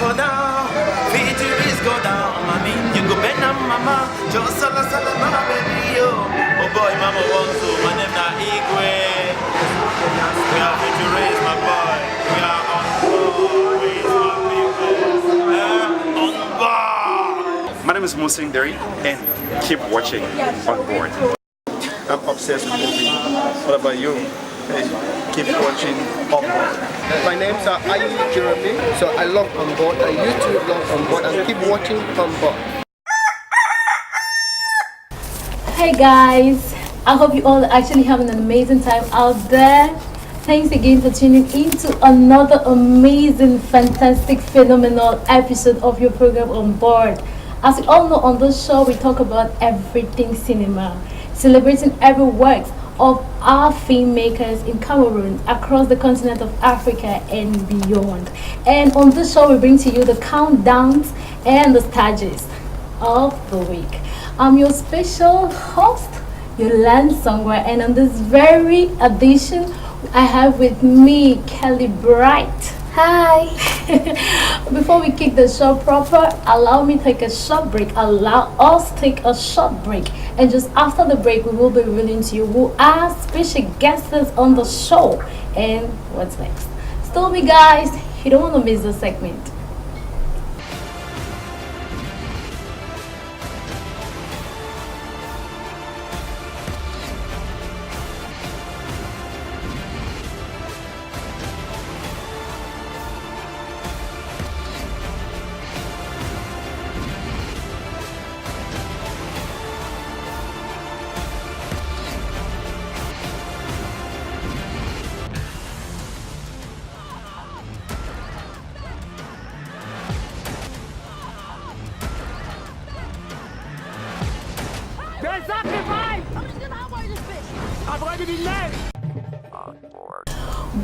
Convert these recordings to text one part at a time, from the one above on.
go down, victories go down. I mean, you go bend on mama, just sala mama baby yo. Oh boy, mama wants to, my name na Igwe. We are going to raise my boy. We are on board, raise my people. On board. My name is Musi Tina, and keep watching On Board. I'm obsessed with movies. What about you? Hey, keep watching On Board. My name's Ayi Jeremy, so I love On Board. I used to love On Board and keep watching On Board. Hey guys, I hope you all are actually having an amazing time out there. Thanks again for tuning in to another amazing, fantastic, phenomenal episode of your program On Board. As you all know, on this show we talk about everything cinema, celebrating every work of our filmmakers in Cameroon, across the continent of Africa and beyond. And on this show we bring to you the countdowns and the stages of the week. I'm your special host, Yolande Songwa, and on this very edition I have with me Kelly Bright. Hi. Before we kick the show proper, allow me to take a short break. Allow us to take a short break. And just after the break, we will be revealing to you who are special guests on the show and what's next. Still me guys, you don't want to miss the segment.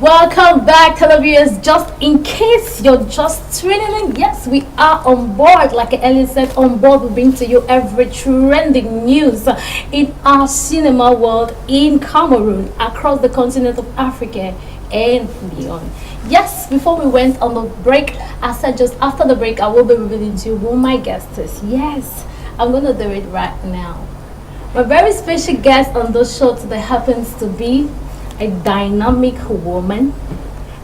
Welcome back, televiewers. Just in case you're just tuning in, yes, we are on board. Like Ellie said, on board we bring to you every trending news in our cinema world in Cameroon, across the continent of Africa and beyond. Yes, before we went on the break, I said just after the break I will be revealing to you who my guest is. Yes, I'm gonna do it right now. My very special guest on the show today happens to be a dynamic woman,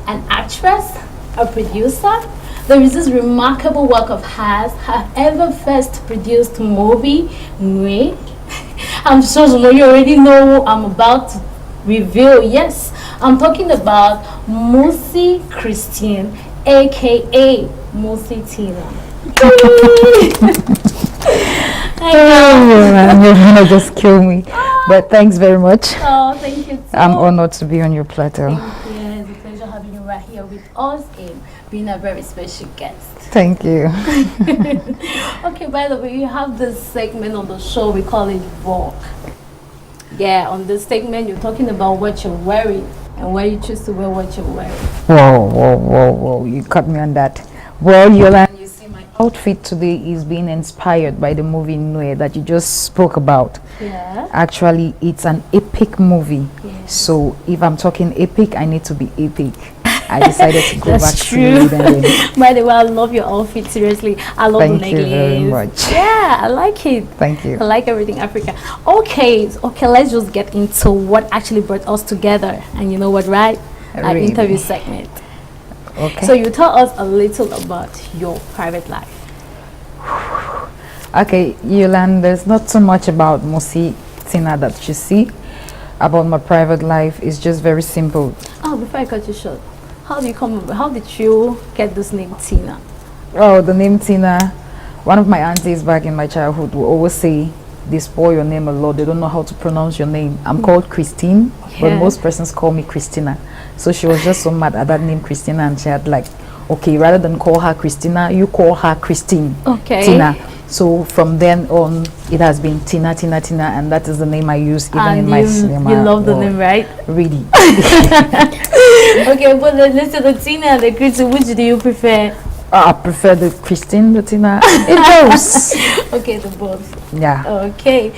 an actress, a producer. There is this remarkable work of hers, her ever first produced movie, Nweh. I'm sure you already know who I'm about to reveal. Yes, I'm talking about Musi Christine, aka Musi Tina. You're gonna just kill me. But thanks very much. Oh, thank you too. I'm honored to be on your plateau. Thank you. It's a pleasure having you right here with us and being a very special guest. Thank you. Okay, by the way, you have this segment on the show, we call it Vogue. Yeah, on this segment you're talking about what you're wearing and why you choose to wear what you're wearing. Whoa, you cut me on that. Well, Yolande, you see my outfit today is being inspired by the movie Nweh that you just spoke about. Yeah. Actually, it's an epic movie. Yeah. So if I'm talking epic, I need to be epic. I decided to go back true. to it. By the way, I love your outfit, seriously. I love the necklace. Thank you very much. Yeah, I like it. Thank you. I like everything Africa. Okay, let's just get into what actually brought us together. And you know what, right? Our Really? interview segment. Okay. So you tell us a little about your private life. Okay, Yolande, there's not so much about Musi Tina that you see. About my private life is just very simple. Oh, before I cut you short, how did you get this name Tina? Oh, the name Tina, one of my aunties back in my childhood would always say, they spoil your name a lot, they don't know how to pronounce your name. I'm called Christine, but most persons call me Christina. So she was just so mad at that name Christina, and she had like, okay, rather than call her Christina, you call her Christine. Okay. Tina. So from then on, it has been Tina, and that is the name I use even in my cinema. You love the name, right? Really. Okay, but let's say the Tina and the Christine, which do you prefer? I prefer the Christine, the Tina. It goes. Okay, the both. Yeah. Okay.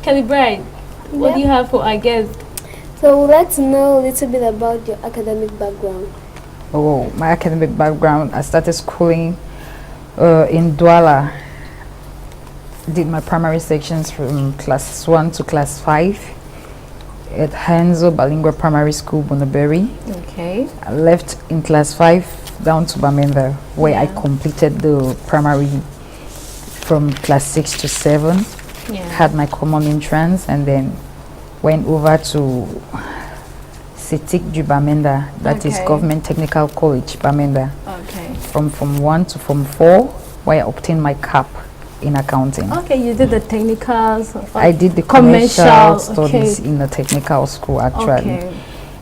Kelly Bright, what do you have for our guest? So we'd like to know a little bit about your academic background. Oh, my academic background, I started schooling in Douala. Did my primary sections from class 1 to class 5 at Hanzo Bilingual Primary School, Bonneberry. Okay. I left in class 5 down to Bamenda, where I completed the primary from class 6 to 7. Yeah. Had my common entrance and then went over to CETIC du Bamenda, that is Government Technical College, Bamenda. Okay. From Form 1 to Form 4, where I obtained my CAP in accounting. Okay, you did the technicals. I did the commercial studies in a technical school actually. Okay.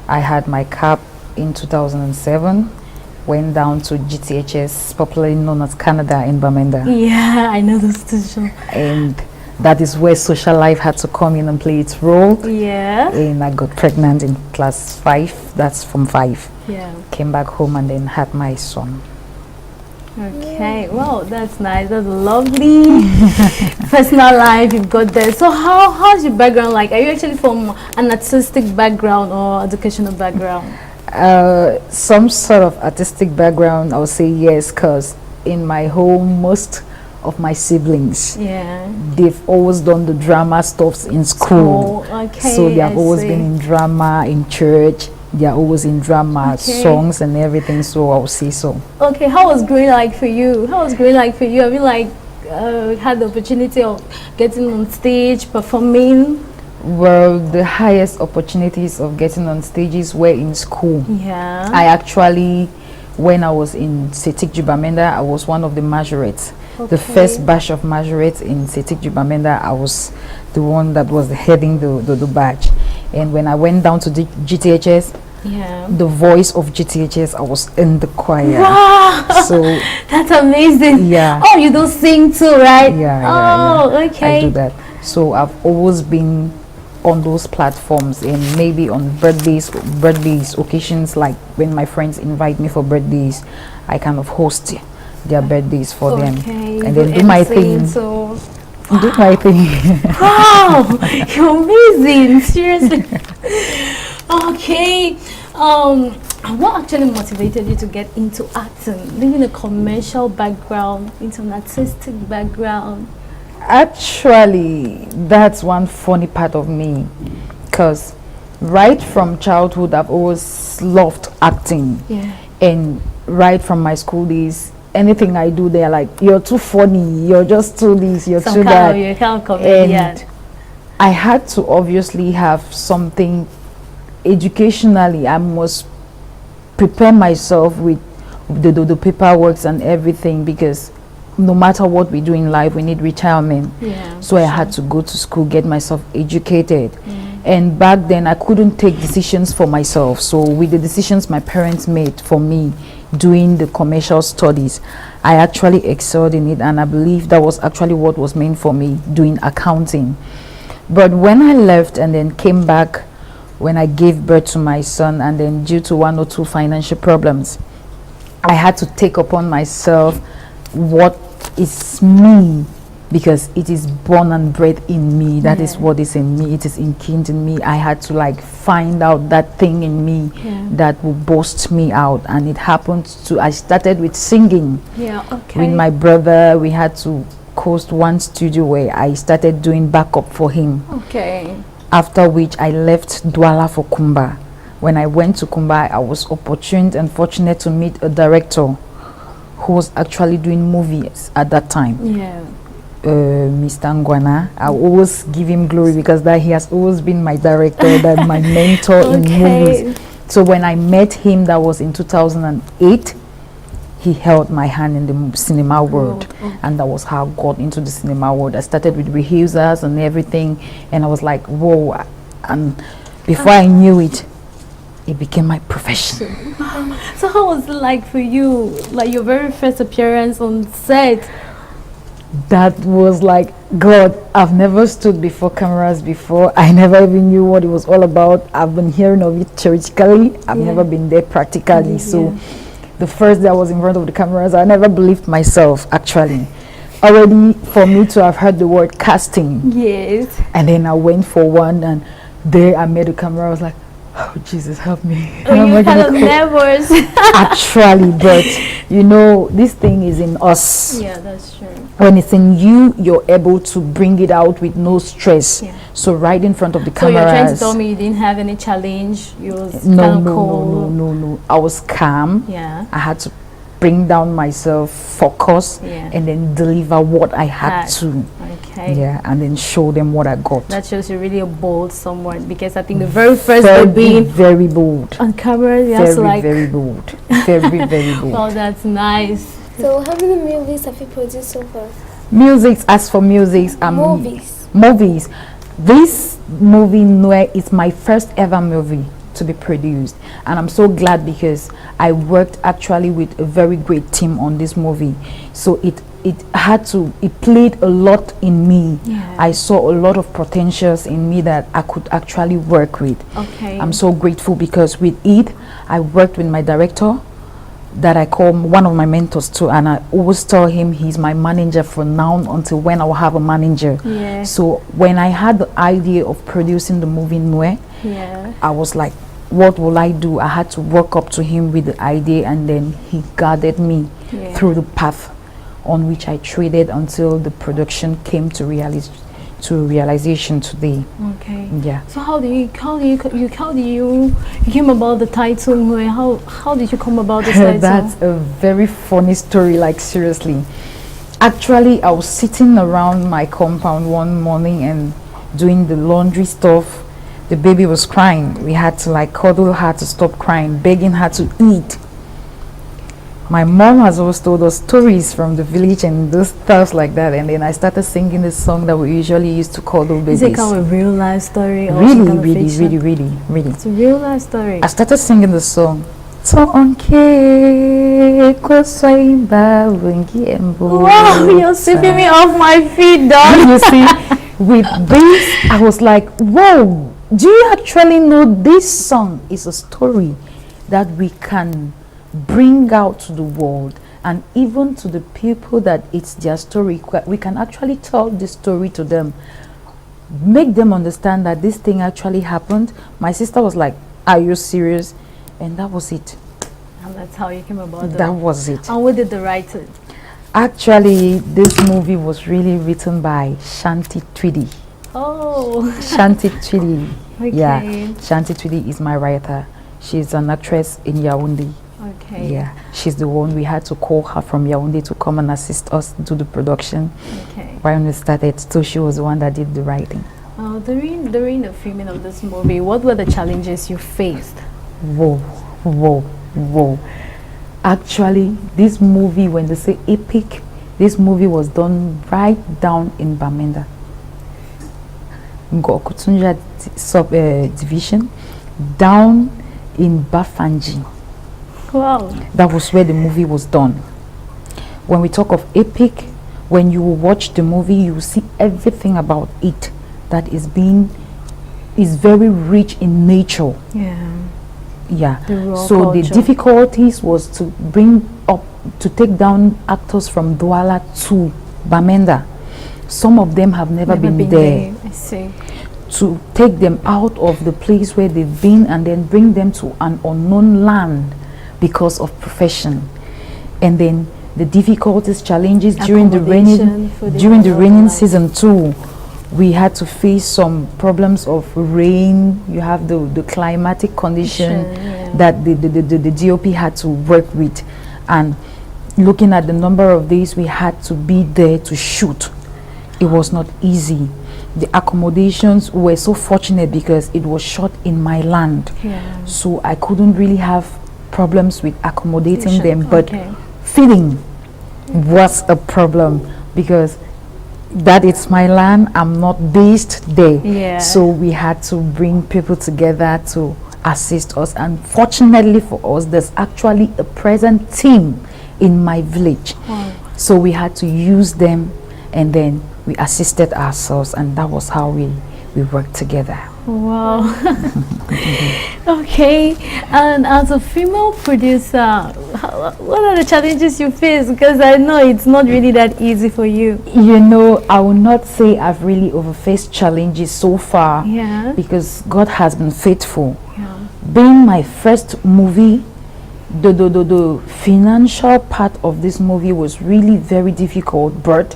I had my CAP in 2007, went down to GTHS, popularly known as Canada in Bamenda. Yeah, I know the station. And that is where social life had to come in and play its role. Yeah. And I got pregnant in class 5, that's from 5. Yeah. Came back home and then had my son. Okay, well, that's nice. That's lovely. Personal life you've got there. So how's your background like? Are you actually from an artistic background or educational background? Some sort of artistic background, I would say yes, because in my home, most of my siblings, they've always done the drama stuffs in school. Okay, so they have always been in drama, in church. They are always in drama, songs and everything, so I'll say so. Okay, how was growing like for you? How was growing like for you? Have you like had the opportunity of getting on stage, performing? Well, the highest opportunities of getting on stages were in school. Yeah. I actually, when I was in CETIC Jubamenda, I was one of the majorates. The first batch of majorates in CETIC Jubamenda, I was the one that was heading the batch. And when I went down to the GTHS, the voice of GTHS, I was in the choir. Wow. So that's amazing. Yeah. Oh, you do sing too, right? Yeah. Okay. I do that. So I've always been on those platforms, and maybe on birthdays, occasions, like when my friends invite me for birthdays, I kind of host their birthdays for them, and then do my thing. So do my thing. Wow, you're amazing, seriously. Okay, what actually motivated you to get into acting, leaving a commercial background into an artistic background? Actually, that's one funny part of me, because right from childhood I've always loved acting. And right from my school days, anything I do, they're like, you're too funny, you're just too this, you're too that. You can't comedian. And I had to obviously have something educationally. I must prepare myself with the paperwork and everything, because no matter what we do in life, we need retirement. So I had to go to school, get myself educated. And back then I couldn't take decisions for myself, so with the decisions my parents made for me doing the commercial studies, I actually excelled in it, and I believe that was actually what was meant for me, doing accounting. But when I left and then came back, when I gave birth to my son, and then due to 1 or 2 financial problems, I had to take upon myself what is me, because it is born and bred in me. That is what is in me. It is ingrained in me. I had to like find out that thing in me that will boast me out, and it happened to, I started with singing. With my brother, we had to host one studio where I started doing backup for him. After which I left Douala for Kumba. When I went to Kumba, I was opportune and fortunate to meet a director who was actually doing movies at that time. Mr. Ngwana. I always give him glory, because that he has always been my director, that my mentor in movies. So when I met him, that was in 2008, he held my hand in the cinema world, and that was how I got into the cinema world. I started with rehearsals and everything, and I was like, whoa. And before I knew it, it became my profession. So how was it like for you, like your very first appearance on set? That was like, God, I've never stood before cameras before. I never even knew what it was all about. I've been hearing of it theoretically. I've never been there practically. So the first day I was in front of the cameras, I never believed myself, actually. Already for me to have heard the word casting. And then I went for one, and there I met the camera. I was like, Oh, Jesus, help me. Oh, you're kind of nervous. Actually, but you know, this thing is in us. Yeah, that's true. When it's in you, you're able to bring it out with no stress. Yeah. So right in front of the So you're camera. trying to tell me you didn't have any challenge? You was No, kind of no, cold. no. I was calm. Yeah. I had to bring down myself, focus, Yeah. and then deliver what I had to. Okay. Yeah, and then show them what I got. That shows you're really a bold someone, because I think the very first very, day being very bold. on camera, you have Very, to like. very bold. Very, very bold. Oh, that's nice. So how many movies have you produced so far? Music, as for music, movies. This movie, Nweh, is my first ever movie to be produced, and I'm so glad because I worked actually with a very great team on this movie. So it played a lot in me. Yeah. I saw a lot of potentials in me that I could actually work with. Okay. I'm so grateful because with it I worked with my director that I call one of my mentors too, and I always tell him he's my manager from now until when I will have a manager. Yeah. So when I had the idea of producing the movie Nweh, Yeah. I was like, what will I do? I had to walk up to him with the idea, and then he guided me Yeah. through the path on which I traded until the production came to realization today. Okay. Yeah. So how do you came about the title Nweh? How did you come about this title? That's a very funny story, like seriously. Actually, I was sitting around my compound one morning and doing the laundry stuff. The baby was crying. We had to like cuddle her to stop crying, begging her to eat. My mom has always told us stories from the village and those stuff like that, and then I started singing this song that we usually used to cuddle babies. Is it kind of a real life story? Or Really, some kind of really, fiction? really. It's a real life story. I started singing the song. Wow, you're sweeping me off my feet, dog. You see, with this, I was like, whoa, do you actually know this song is a story that we can bring out to the world, and even to the people that it's their story? We can actually tell this story to them, make them understand that this thing actually happened. My sister was like, are you serious? And that was it. And that's how you came about That was it. And what did the writer? Actually, this movie was really written by Shanti Tweedy. Oh. Shanti Tweedy. Okay. Yeah, Shanti Tweedy is my writer. She's an actress in Yaoundé. Okay. Yeah, she's the one we had to call her from Yaoundé to come and assist us do the production. Okay. When we started, so she was the one that did the writing. During the filming of this movie, what were the challenges you faced? Whoa. Actually, this movie, when they say epic, this movie was done right down in Bamenda, Ngokutunja division, down in Bafanji. Wow. That was where the movie was done. When we talk of epic, when you watch the movie, you will see everything about it that is very rich in nature. Yeah. So the difficulties was to take down actors from Douala to Bamenda. Some of them have never been there. I see. To take them out of the place where they've been and then bring them to an unknown land because of profession. And then the difficulties, challenges during the rainy season too. We had to face some problems of rain. You have the climatic condition that the DOP had to work with, and looking at the number of days we had to be there to shoot, it was not easy. The accommodations were so fortunate because it was shot in my land, so I couldn't really have problems with accommodating them, but feeding was a problem because that it's my land, I'm not based there. So we had to bring people together to assist us, and fortunately for us, there's actually a present team in my village. So we had to use them, and then we assisted ourselves, and that was how we worked together. Wow. Okay, and as a female producer, what are the challenges you face? Because I know it's not really that easy for you. You know, I will not say I've really overfaced challenges so far, because God has been faithful. being my first movie, the financial part of this movie was really very difficult, but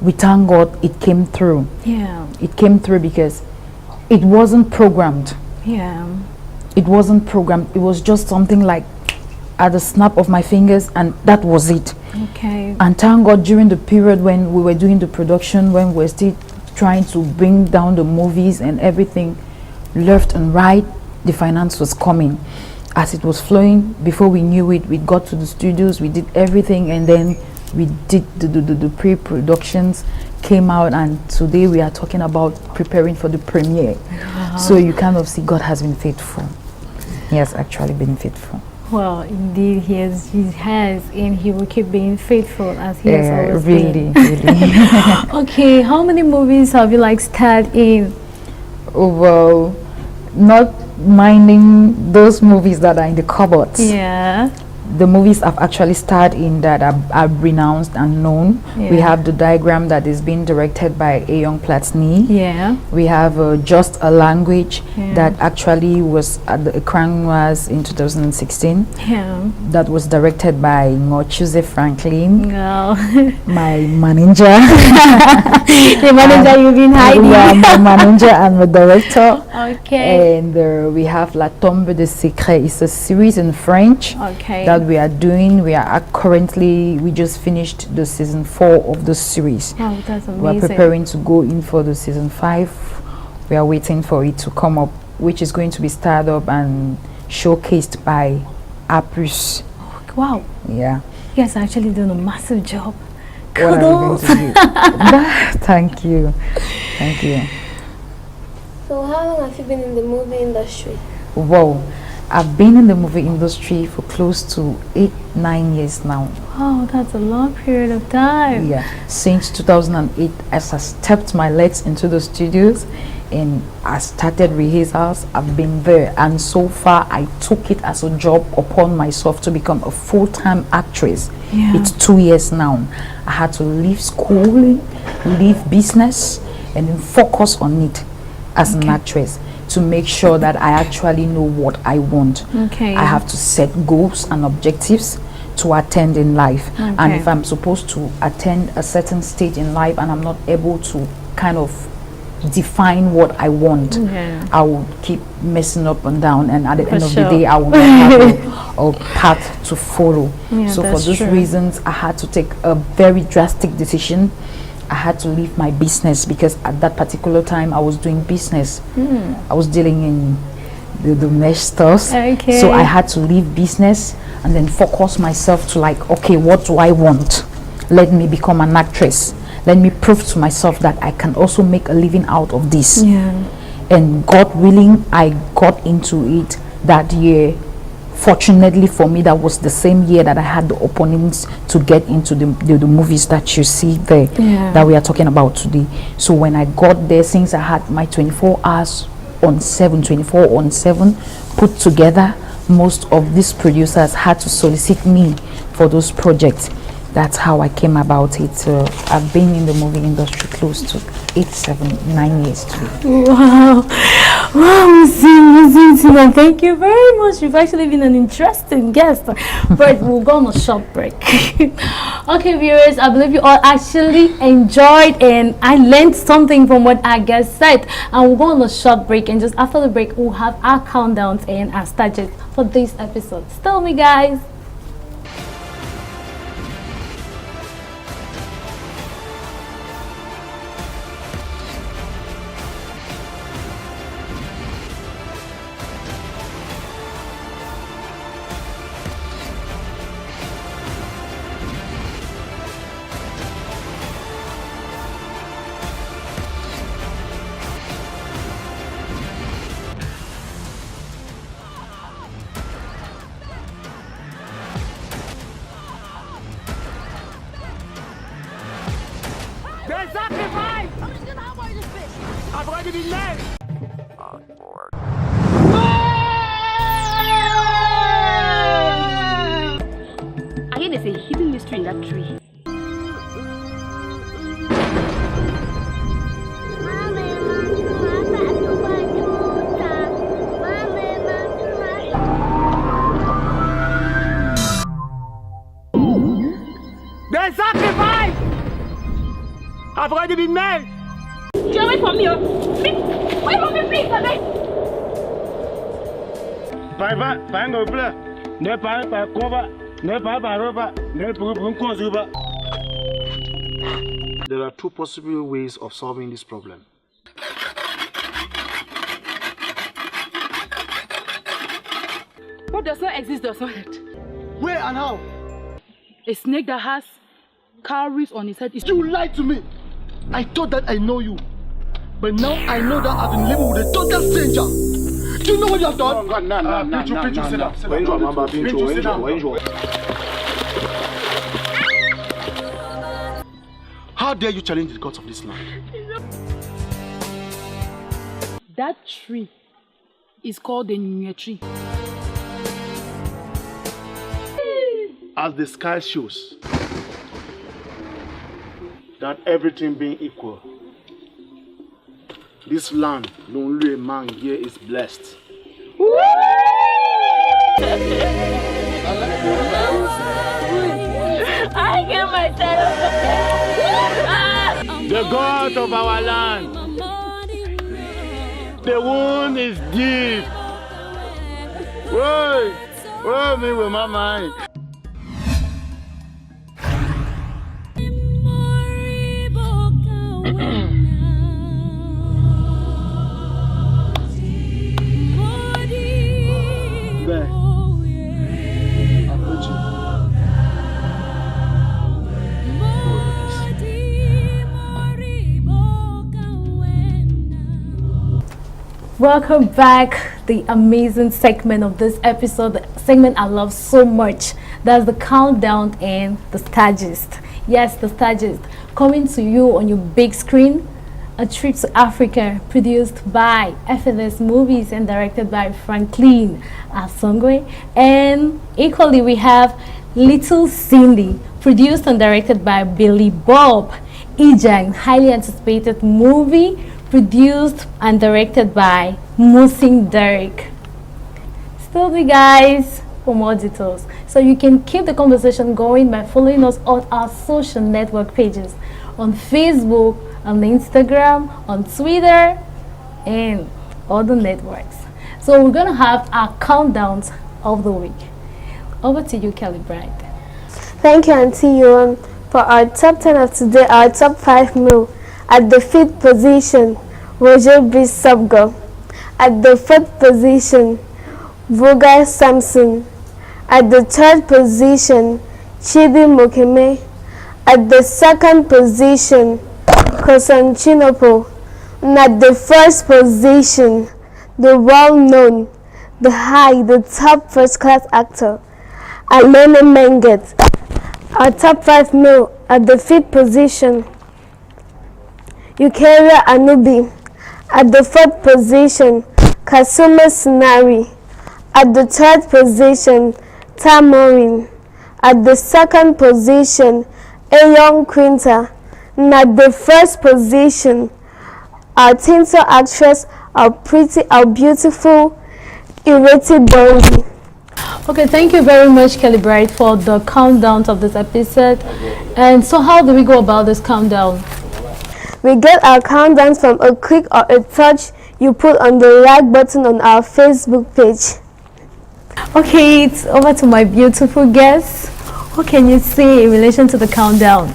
we thank God it came through. Yeah. It came through because it wasn't programmed. Yeah. It wasn't programmed. It was just something like at the snap of my fingers, and that was it. Okay. And thank God during the period when we were doing the production, when we were still trying to bring down the movies and everything, left and right, the finance was coming. As it was flowing, before we knew it, we got to the studios, we did everything, and then we did the pre-productions, came out, and today we are talking about preparing for the premiere. So you kind of see God has been faithful. He has actually been faithful. Well, indeed, he has, and he will keep being faithful as he has always really, been. really. Okay, how many movies have you like starred in? Oh, well, not minding those movies that are in the cupboards. Yeah. The movies I've actually starred in that are renounced and known. Yeah. We have The Diagram that is being directed by A. Young Platini. Yeah. We have Just a Language Yeah. that actually was at the AFRIK-CINEMA in 2016. Yeah. That was directed by Nweh Franklin, Girl. my manager. The manager you've been hiding. Yeah, my manager and my director. Okay. And we have La Tombe de Secret. It's a series in French. Okay. That we are doing. We are currently, we just finished the season 4 of the series. Oh, that's amazing. We're preparing to go in for the season 5. We are waiting for it to come up, which is going to be started up and showcased by AFRIK. Wow. Yeah. You guys are actually doing a massive job. What are we going Kudos. to do? Thank you. Thank you. So how long have you been in the movie industry? Wow. I've been in the movie industry for close to 8-9 years now. Wow, that's a long period of time. Yeah, since 2008, as I stepped my legs into the studios and I started rehearsals, I've been there, and so far I took it as a job upon myself to become a full-time actress. Yeah. It's 2 years now. I had to leave schooling, leave business, and then focus on it as an actress, to make sure that I actually know what I want. Okay. I have to set goals and objectives to attend in life. Okay. And if I'm supposed to attend a certain stage in life and I'm not able to kind of define what I want, Yeah. I will keep messing up and down, and at the end of sure. the day I will not have a path to follow. Yeah, So for that's those true. reasons I had to take a very drastic decision. I had to leave my business because at that particular time I was doing business. I was dealing in the mesh stores. Okay. So I had to leave business and then focus myself to like, okay, what do I want? Let me become an actress. Let me prove to myself that I can also make a living out of this. Yeah. And God willing, I got into it that year. Fortunately for me, that was the same year that I had the openings to get into the movies that you see there, Yeah. that we are talking about today. So when I got there, since I had my 24 on 7 put together, most of these producers had to solicit me for those projects. That's how I came about it. I've been in the movie industry close to 9 years today. Wow. Wow, Musi Tina, thank you very much. You've actually been an interesting guest. But we'll go on a short break. Okay, viewers, I believe you all actually enjoyed and I learned something from what our guest said. And we'll go on a short break, and just after the break, we'll have our countdowns and our targets for this episode. Stay with me, guys. I hear there's a hidden mystery in that tree. forgot to be mad. Stay away from me, oh. Wait for me, please, I beg. There are two possible ways of solving this problem. What does not exist does not hurt. Where and how? A snake that has cowries on his head is... You lied to me. I thought that I know you. But now I know that I've been living with a total stranger. Do you know what you have done? How dare you challenge the gods of this land? That tree is called the Nweh A Tree. As the sky shows, that everything being equal, this land, lonely man here is blessed. I get myself. The God of our land. The wound is deep. Whoa, me with my mind. Welcome back. The amazing segment of this episode, the segment I love so much. That's the countdown and the Stagist. Yes, the Stagist coming to you on your big screen. A trip to Africa, produced by FLS Movies and directed by Franklin Asongwe. And equally, we have Little Cindy, produced and directed by Billy Bob Ijang, highly anticipated movie, produced and directed by Musi Derek. Still the guys for more details. So you can keep the conversation going by following us on our social network pages on Facebook, on Instagram, on Twitter, and other networks. So we're gonna have our countdowns of the week. Over to you, Kelly Bright. Thank you, Auntie Yuan. For our top 10 of today, our top 5 male. At the 5th position, Roger B. Subgo. At the 4th position, Voga Samson. At the 3rd position, Chidi Mokeme. At the 2nd position, Kosan Chinopo. And at the 1st position, the well-known, the top first-class actor, Alene Menget. Our top 5 male. At the 5th position, Eukaria Anubi. At the 4th position, Kasuma Sinari. At the 3rd position, Tamorin. At the 2nd position, Ayon Quinta. And at the 1st position, our Tinto actress, our beautiful Ireti Bondi. Okay, thank you very much, Kelly Bright, for the countdowns of this episode. And so how do we go about this countdown? We get our countdowns from a click or a touch you put on the like button on our Facebook page. Okay, it's over to my beautiful guest. What can you say in relation to the countdown?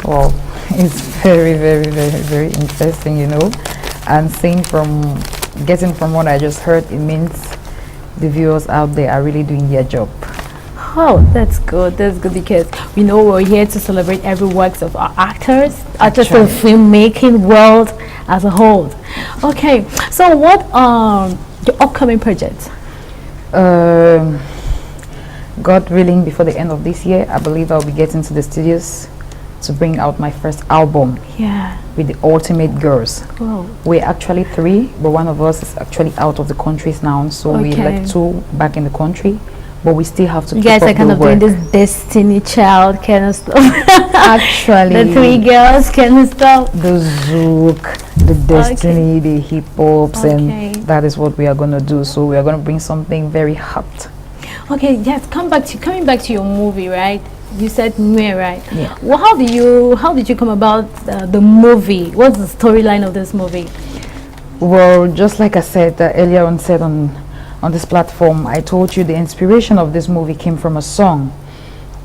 Well, it's very, very, very, very interesting, you know. And getting from what I just heard, it means the viewers out there are really doing their job. Oh, that's good. That's good because we know we're here to celebrate every works of our actors in the filmmaking world as a whole. Okay, so what are the upcoming projects? God willing, before the end of this year, I believe I'll be getting to the studios to bring out my first album. Yeah. With the Ultimate Girls. Wow. We're actually 3, but one of us is actually out of the countries now, so we left 2 back in the country. But we still have to keep up the work. You guys are kind of doing this Destiny Child kind of stuff. Actually. The 3 girls kind of stuff. The Zouk, the Destiny, the hip hops, and that is what we are going to do. So we are going to bring something very hot. Okay, yes, coming back to your movie, right? You said Nweh, right? Yeah. Well, how did you come about the movie? What's the storyline of this movie? Well, just like I said earlier on this platform, I told you the inspiration of this movie came from a song.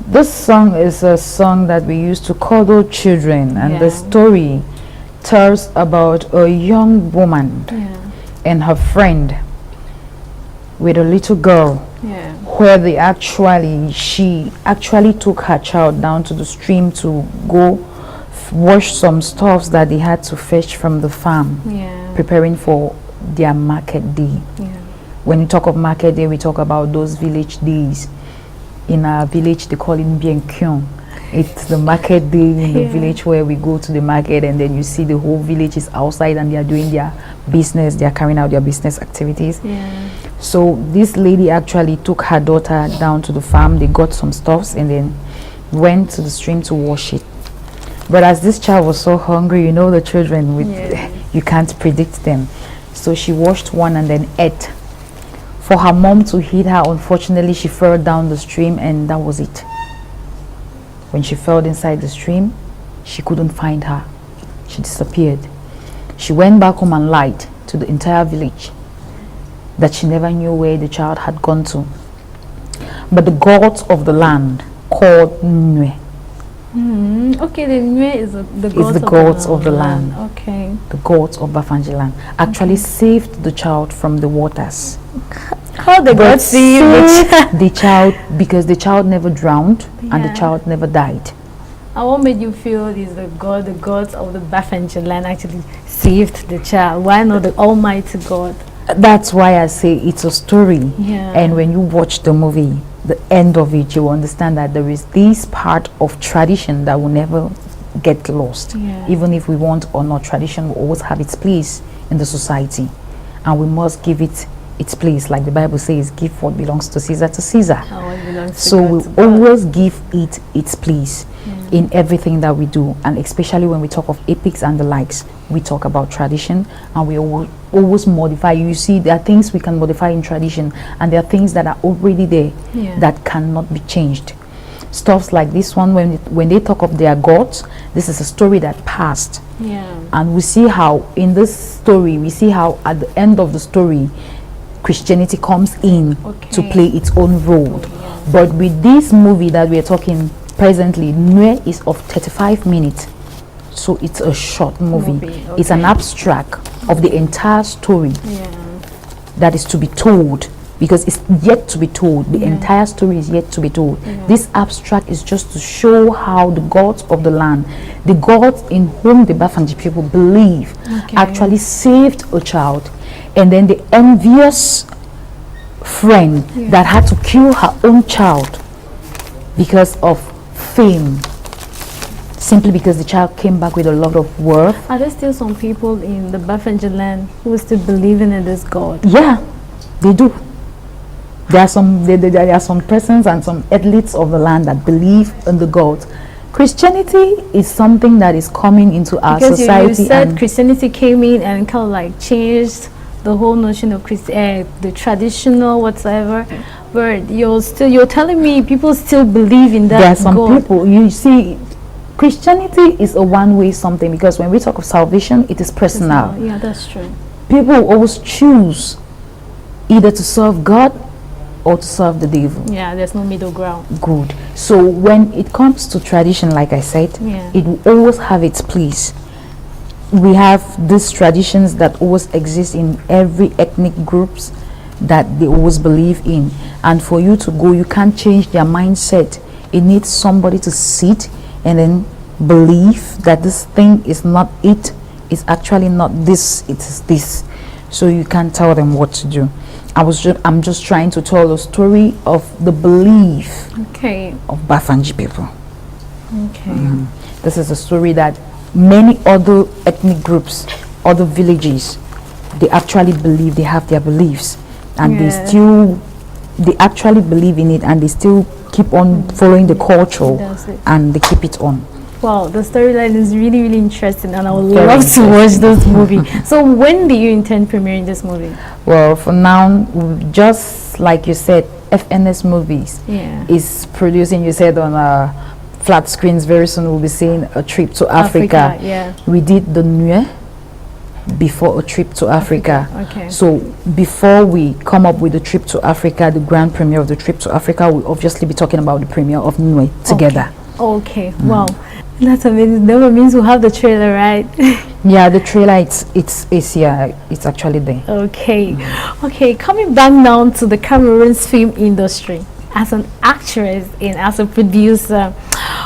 This song is a song that we used to cuddle children, and the story tells about a young woman and her friend with a little girl, where she actually took her child down to the stream to go wash some stuffs that they had to fetch from the farm, preparing for their market day. When we talk of market day, we talk about those village days. In our village, they call it Bien Kyung. It's the market day in the village where we go to the market, and then you see the whole village is outside and they are doing their business, they are carrying out their business activities. So this lady actually took her daughter down to the farm. They got some stuffs and then went to the stream to wash it. But as this child was so hungry, you know the children, you can't predict them. So she washed one and then ate. For her mom to hit her, unfortunately, she fell down the stream, and that was it. When she fell inside the stream, she couldn't find her. She disappeared. She went back home and lied to the entire village that she never knew where the child had gone to. But the gods of the land called Nweh. Okay, the Nweh is the gods of the land. Okay. The gods of Bafanjiland actually saved the child from the waters. How the gods saved the child? Because the child never drowned and the child never died. And what made you feel is the gods of the Bafanjiland actually saved the child? Why not the Almighty God? That's why I say it's a story. Yeah. And when you watch the movie, the end of it, you will understand that there is this part of tradition that will never get lost. Even if we want or not, tradition will always have its place in the society, and we must give it its place. Like the Bible says, give what belongs to Caesar to Caesar. So we always give it its place in everything that we do, and especially when we talk of epics and the likes, we talk about tradition, and we always modify. You see, there are things we can modify in tradition, and there are things that are already there that cannot be changed. Stuffs like this one, when they talk of their gods, this is a story that passed, and we see how in this story, we see how at the end of the story, Christianity comes in to play its own role. But with this movie that we are talking presently, Nweh is of 35 minutes, so it's a short movie. It's an abstract of the entire story that is to be told, because it's yet to be told. The entire story is yet to be told. This abstract is just to show how the gods of the land, the gods in whom the Bafanji people believe, actually saved a child, and then the envious friend that had to kill her own child because of fame, simply because the child came back with a lot of worth. Are there still some people in the Bafanjiland who still believe in this God? Yeah, they do. There are some persons and some athletes of the land that believe in the gods. Christianity is something that is coming into our society. You said Christianity came in and kind of like changed the whole notion of the traditional whatsoever. But you're telling me people still believe in that. There are some God. people, you see, Christianity is a one-way something, because when we talk of salvation, it is personal. Yeah, that's true. People always choose either to serve God or to serve the devil. Yeah, there's no middle ground. Good. So when it comes to tradition, like I said, it will always have its place. We have these traditions that always exist in every ethnic groups that they always believe in, and for you to go, you can't change their mindset. It needs somebody to sit and then believe that this thing is not it, it's actually not this, it is this. So you can't tell them what to do. I'm just trying to tell a story of the belief of Bafanji people. This is a story that many other ethnic groups, other villages, they actually believe, they have their beliefs, and they actually believe in it, and they still keep on following the culture, and they keep it on. Wow, the storyline is really, really interesting, and I would love to watch this movie. So when do you intend premiering this movie? Well, for now, just like you said, FNS Movies Yeah. is producing, you said, on flat screens. Very soon we'll be seeing A Trip to Africa. Yeah. We did the Nweh before A Trip to Africa. Okay. So before we come up with The Trip to Africa, the grand premiere of The Trip to Africa, we'll obviously be talking about the premiere of Nweh together. Okay. Wow. That's amazing. That means we'll have the trailer, right? Yeah, the trailer, it's actually there. Okay. Okay, coming back now to the Cameroon's film industry. As an actress and as a producer,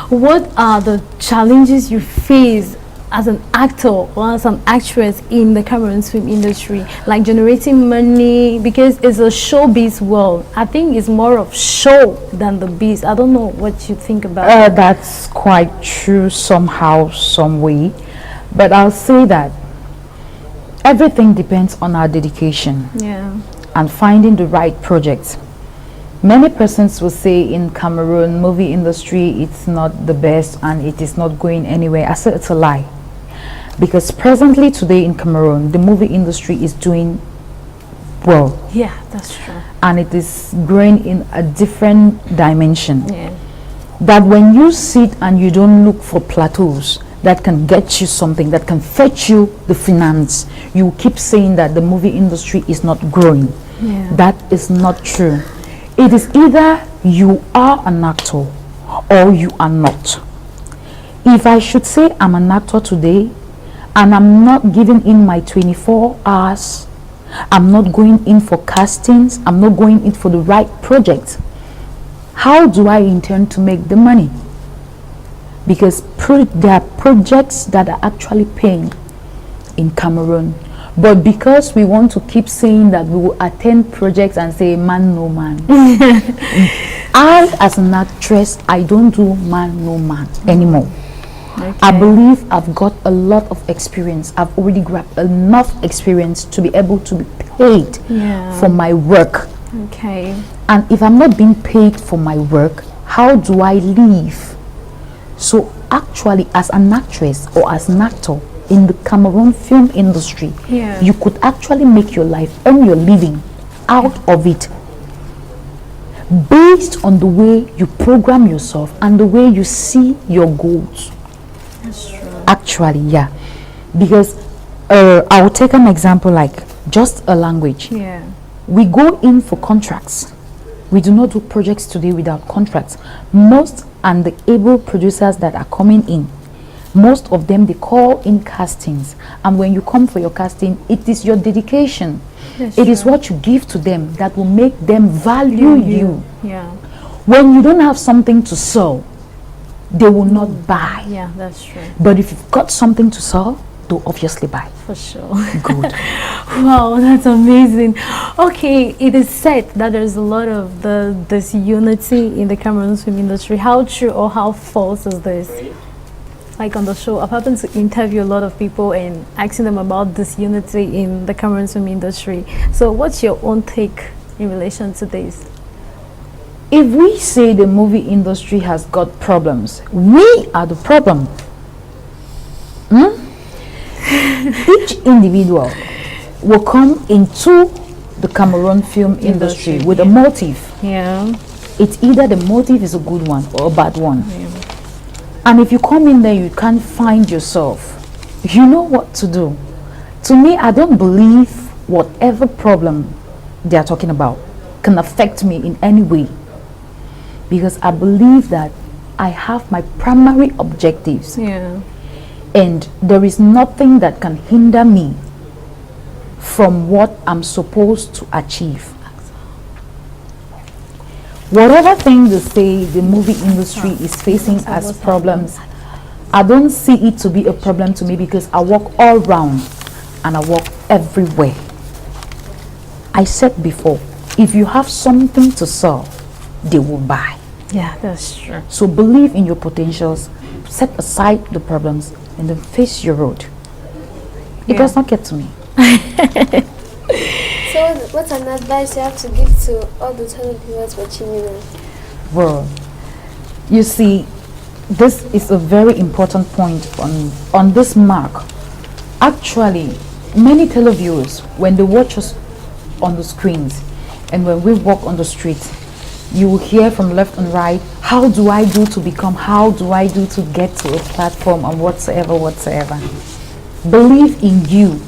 what are the challenges you face as an actor or as an actress in the Cameroon's film industry? Like generating money, because it's a showbiz world. I think it's more of show than the biz. I don't know what you think about that. That's quite true somehow, some way. But I'll say that everything depends on our dedication and finding the right project. Many persons will say in Cameroon movie industry it's not the best and it is not going anywhere. I said it's a lie, because presently today in Cameroon the movie industry is doing well. Yeah, that's true. And it is growing in a different dimension. Yeah. That when you sit and you don't look for plateaus that can get you something, that can fetch you the finance, you keep saying that the movie industry is not growing. Yeah. That is not true. It is either you are an actor or you are not. If I should say I'm an actor today and I'm not giving in my 24 hours, I'm not going in for castings, I'm not going in for the right project, how do I intend to make the money? Because there are projects that are actually paying in Cameroon, but because we want to keep saying that we will attend projects and say man no man, I as an actress, I don't do man no man anymore. Okay. I believe I've got a lot of experience. I've already grabbed enough experience to be able to be paid for my work. Okay. And if I'm not being paid for my work, how do I live? So actually, as an actress or as an actor in the Cameroon film industry, you could actually make your life, earn your living out of it, based on the way you program yourself and the way you see your goals. That's true. Actually, yeah. Because I'll take an example like just a language. Yeah. We go in for contracts. We do not do projects today without contracts. Most and the able producers that are coming in, most of them, they call in castings. And when you come for your casting, it is your dedication. It is what you give to them that will make them value you. Yeah. When you don't have something to sell, they will not buy. Yeah, that's true. But if you've got something to sell, they'll obviously buy. For sure. Good. Wow, that's amazing. Okay, it is said that there's a lot of disunity in the Cameroon film industry. How true or how false is this? Like on the show, I've happened to interview a lot of people and asking them about disunity in the Cameroon film industry. So what's your own take in relation to this? If we say the movie industry has got problems, we are the problem. Each individual will come into the Cameroon film industry with a motive. Yeah. It's either the motive is a good one or a bad one. Yeah. And if you come in there, you can't find yourself, you know what to do. To me, I don't believe whatever problem they are talking about can affect me in any way, because I believe that I have my primary objectives. Yeah. And there is nothing that can hinder me from what I'm supposed to achieve. Whatever thing they say the movie industry is facing as problems, I don't see it to be a problem to me, because I walk all round and I walk everywhere. I said before, if you have something to sell, they will buy. Yeah, that's true. So believe in your potentials, set aside the problems, and then face your road. It does not get to me. So what's an advice you have to give to all the televiewers watching you now? Well, you see, this is a very important point on this mark. Actually, many televiewers, when they watch us on the screens and when we walk on the street, you will hear from left and right, how do I do to become, how do I do to get to a platform, and whatsoever. Believe in you,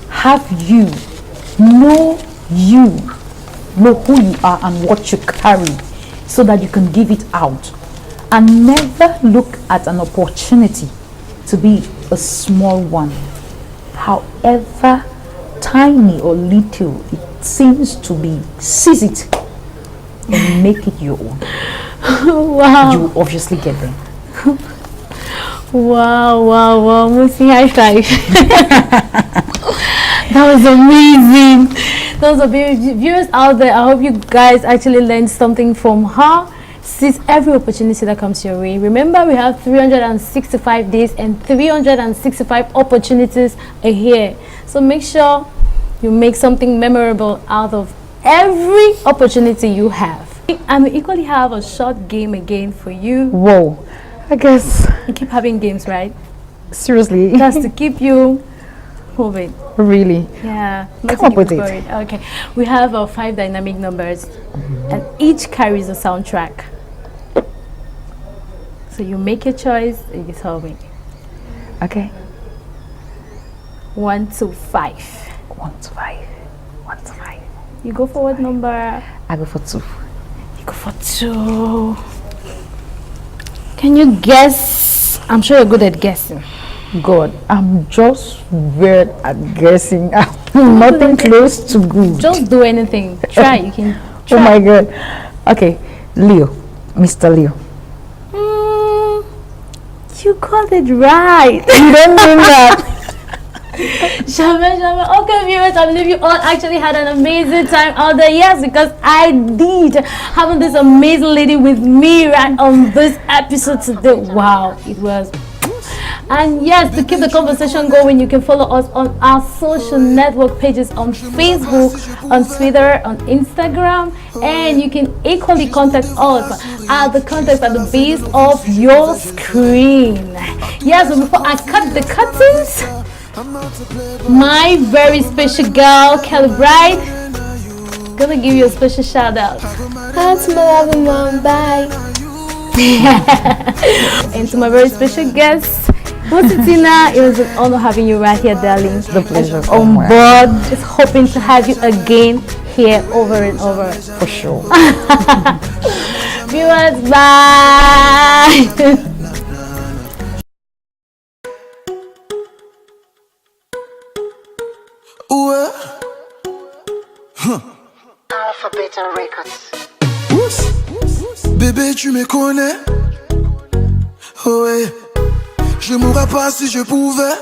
have you, know who you are and what you carry, so that you can give it out. And never look at an opportunity to be a small one, however tiny or little it seems to be. Seize it and make it your own. Wow. You will obviously get there. Wow. Musi, high five. That was amazing. Those are viewers out there. I hope you guys actually learned something from her. Seize every opportunity that comes your way. Remember, we have 365 days and 365 opportunities a year. So make sure you make something memorable out of every opportunity you have. And we equally have a short game again for you. Whoa, I guess You keep having games, right? seriously. Just to keep you moving. Really? Yeah. Come up with it. Okay. We have 5 dynamic numbers, and each carries a soundtrack. So you make your choice and you tell me. Okay. 1 to 5. 1 to 5. 1 to 5. You go for what number? I go for 2. You go for 2. Can you guess? I'm sure you're good at guessing. God, I'm just weird at guessing. I'm nothing close to good. Just do anything. Try. You can try. Oh my God. Okay, Leo. Mr. Leo. You got it right. You don't mean that. Jamais. Okay, viewers, I believe you all actually had an amazing time out there. Yes, because I did. Having this amazing lady with me right on this episode today. Wow, it was. And yes, to keep the conversation going, you can follow us on our social network pages on Facebook, on Twitter, on Instagram, and you can equally contact us at the contact at the base of your screen. Yes, but before I cut the curtains, my very special girl, Kelly Bride, gonna give you a special shout out. Hi to my loving mom. Bye. And to my very special guest, Musi Tina, it was an honor having you right here, darling. The pleasure On board, just hoping to have you again here over and over. For sure. Viewers, bye. Bébé, tu me connais. Oh ouais. Je mourrais pas si je pouvais.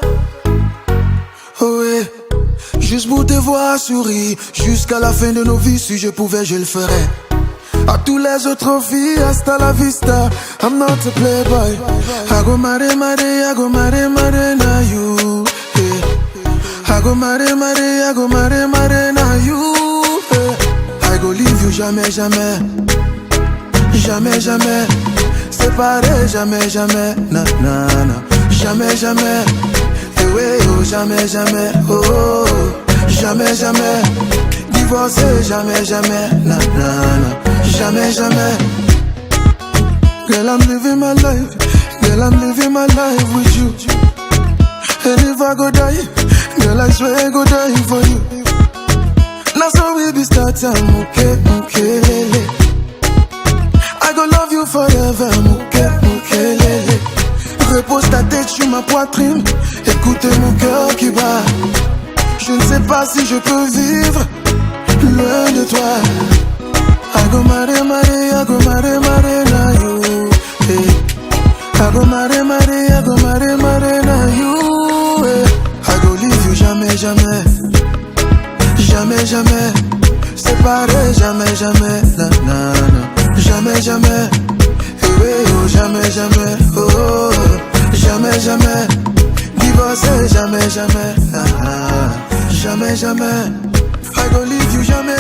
Oh ouais. Juste pour te voir sourire jusqu'à la fin de nos vies. Si je pouvais, je le ferais. À tous les autres filles, hasta la vista. I'm not a playboy. I go mare, I go mare, na you. I go mare, I go mare, na you. I go leave you jamais. Jamais. Séparé, jamais. Na. Jamais. Eh ouais, oh, jamais. Oh, jamais. Divorcé, jamais. Na. Jamais. Girl, I'm living my life. With you. And if I go die, girl, I swear I go die for you. Now so we be starting, okay, lele. I go love you forever, okay, lele. Repose ta tête sur ma poitrine, écoute mon cœur qui bat. Je ne sais pas si je peux vivre loin de toi. I go mare, na you. Hey. I go mare, na you. Hey. I go leave you jamais. Séparé, jamais. Na. Jamais. Eh oui, oh, jamais. Oh, jamais. Divorcé, jamais. Jamais. I go leave you jamais.